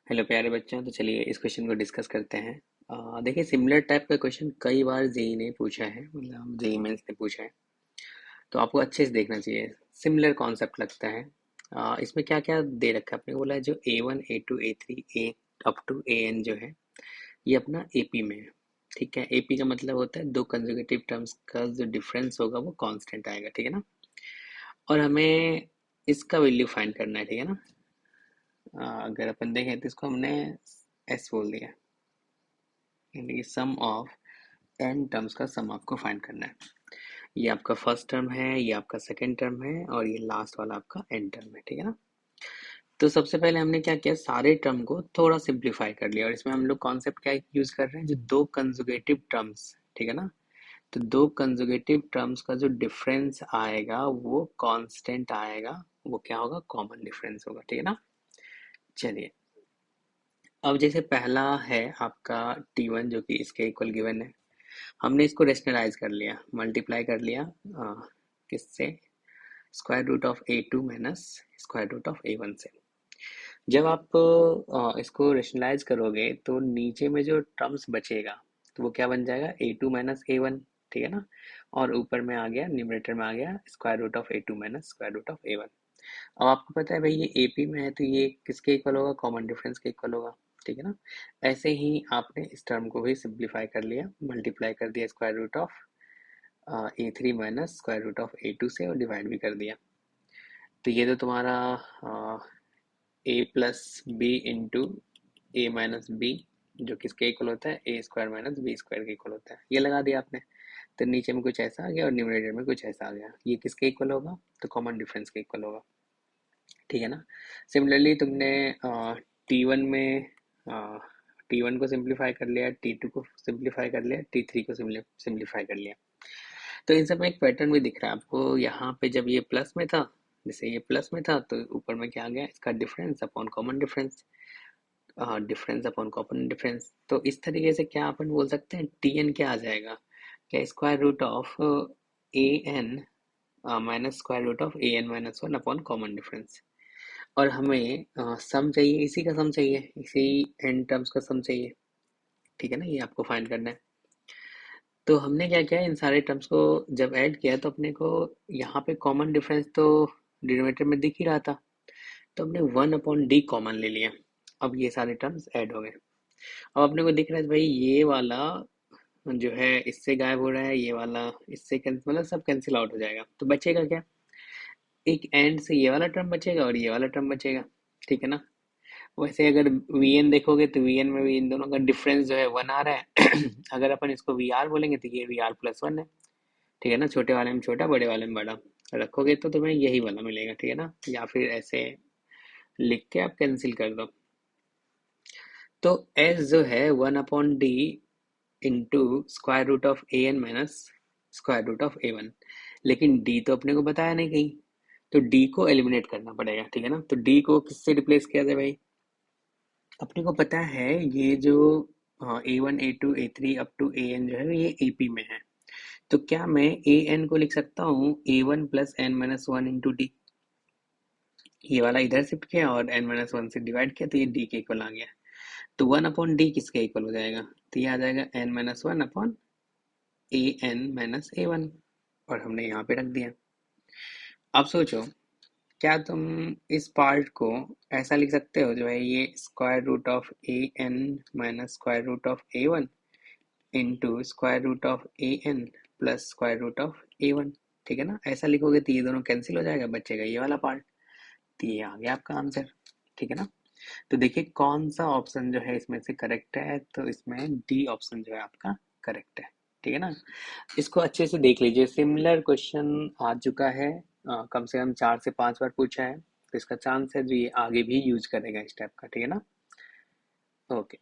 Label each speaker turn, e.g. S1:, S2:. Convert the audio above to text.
S1: Hello प्यारे बच्चों। तो चलिए इस क्वेश्चन को डिस्कस करते हैं। देखिए, सिमिलर टाइप का क्वेश्चन कई बार जेई ने पूछा है, मतलब जेई मेंस ने पूछा है। तो आपको अच्छे से देखना चाहिए। सिमिलर कॉन्सेप्ट लगता है। इसमें क्या क्या दे रखा है, आपने बोला है जो A1 A2 A3 A up to AN जो है ये अपना एपी में है। ठीक है, एपी का मतलब होता है दो कंजुगेटिव टर्म्स का जो डिफरेंस होगा वो कांस्टेंट आएगा। ठीक है ना। और हमें इसका वैल्यू फाइंड करना है। ठीक है ना। अगर अपन देखें तो इसको हमने एस बोल दिया, यानी कि सम ऑफ एन टर्म्स का सम आपको फाइंड करना है। ये आपका फर्स्ट टर्म है, ये आपका सेकंड टर्म है, और ये लास्ट वाला आपका एन टर्म है। ठीक है ना। तो सबसे पहले हमने क्या किया, सारे टर्म को थोड़ा सिंप्लीफाई कर लिया। और इसमें हम लोग कॉन्सेप्ट क्या यूज कर रहे हैं, जो दो कंजुगेटिव टर्म्स, ठीक है ना। तो दो कंजुगेटिव टर्म्स का जो डिफरेंस आएगा वो कांस्टेंट आएगा, वो क्या होगा, कॉमन डिफरेंस होगा। ठीक है ना। चलिए, अब जैसे पहला है आपका T1 जो कि इसके इक्वल गिवन है। हमने इसको रेशनलाइज कर लिया, मल्टीप्लाई कर लिया किससे, square root of A2 minus square root of A1 से। जब आप इसको रेशनलाइज करोगे तो नीचे में जो टर्म्स बचेगा तो वो क्या बन जाएगा, A2 माइनस A1। ठीक है ना। और ऊपर में आ गया, न्यूमरेटर में आ गया square root of A2 minus square root of A1। अब आपको पता है भाई ये एपी में है तो ये किसके इक्वल होगा, कॉमन डिफरेंस के इक्वल होगा। ठीक है ना। ऐसे ही आपने इस टर्म को भी सिंप्लीफाई कर लिया, मल्टीप्लाई कर दिया square root of A3 minus square root of A2 से, और डिवाइड भी कर दिया। तो ये तो तुम्हारा ए प्लस बी इंटू ए माइनस बी, जो किसके इक्वल होता है, ए स्क्वायर माइनस बी स्क्वायर के इक्वल होता है। ये लगा दिया आपने। तो नीचे में कुछ ऐसा आ गया और न्यूमरेटर में कुछ ऐसा आ गया। ये किसके इक्वल होगा, तो कॉमन डिफरेंस के इक्वल होगा। ठीक है ना। सिमिलरली तुमने T1 में T1 को सिंप्लीफाई कर लिया, T2 को सिंप्लीफाई कर लिया, T3 को सिंप्लीफाई कर लिया। तो इन सब में एक पैटर्न भी दिख रहा है आपको। यहाँ पे जब ये प्लस में था, जैसे ये प्लस में था तो ऊपर में क्या आ गया, इसका difference upon common difference, difference upon common difference. तो इस तरीके से क्या अपन बोल सकते हैं, Tn क्या आ जाएगा, क्या square root of an minus square root of an minus one upon common difference. और हमें सम चाहिए, इसी का सम चाहिए, इसी एन टर्म्स का सम चाहिए। ठीक है ना, ये आपको फाइंड करना है। तो हमने क्या किया, इन सारे टर्म्स को जब ऐड किया तो अपने को यहाँ पे कॉमन डिफरेंस तो डिनोमिनेटर में दिख ही रहा था, तो हमने 1/d कॉमन ले लिया। अब ये सारे टर्म्स ऐड हो गए। अब अपने को दिख रहा है भाई ये वाला जो है इससे गायब हो रहा है, ये वाला इससे कैंसिल, मतलब सब कैंसिल आउट हो जाएगा। तो बचेगा क्या, एक एंड से ये वाला टर्म बचेगा और ये वाला टर्म बचेगा। ठीक है ना। वैसे अगर वीएन देखोगे तो वीएन में भी इन दोनों का डिफरेंस जो है 1 आ रहा है। अगर अपन इसको वी आर बोलेंगे तो ये वी आर प्लस वन है। ठीक है ना, छोटे वाले में छोटा, बड़े वाले में बड़ा रखोगे तो तुम्हें यही वाला मिलेगा। ठीक है ना, या फिर ऐसे लिख के आप कैंसिल कर दो। तो एस जो है 1/d into square root of A N minus square root of A1। लेकिन डी तो अपने को बताया नहीं कहीं, तो डी को एलिमिनेट करना पड़ेगा। ठीक है ना। तो डी को किससे रिप्लेस किया जाए भाई, अपने को पता है ये जो A1 A2 A3 up to AN जो है ये AP में है। तो क्या मैं AN को लिख सकता हूँ A1 plus N minus one into D. ये वाला इधर शिफ्ट किया और n माइनस वन से डिवाइड किया तो ये d के इक्वल आ गया। तो 1/d किसके इक्वल हो जाएगा, तो ये आ जाएगा n minus one upon AN minus A1। और हमने यहाँ पे रख दिया। अब सोचो, क्या तुम इस पार्ट को ऐसा लिख सकते हो जो है ये square root of AN minus square root of A1 into square root of AN plus square root of A1। ठीक है ना, ऐसा लिखोगे तो ये दोनों कैंसिल हो जाएगा, बचेगा ये वाला पार्ट। तो ये आ गया आपका आंसर। ठीक है ना। तो देखिए कौन सा ऑप्शन जो है इसमें से करेक्ट है, तो इसमें डी ऑप्शन जो है आपका करेक्ट है। ठीक है ना। इसको अच्छे से देख लीजिए, सिमिलर क्वेश्चन आ चुका है, कम से कम 4 से 5 बार पूछा है। तो इसका चांस है जो ये आगे भी यूज करेगा इस टाइप का। ठीक है ना। ओके।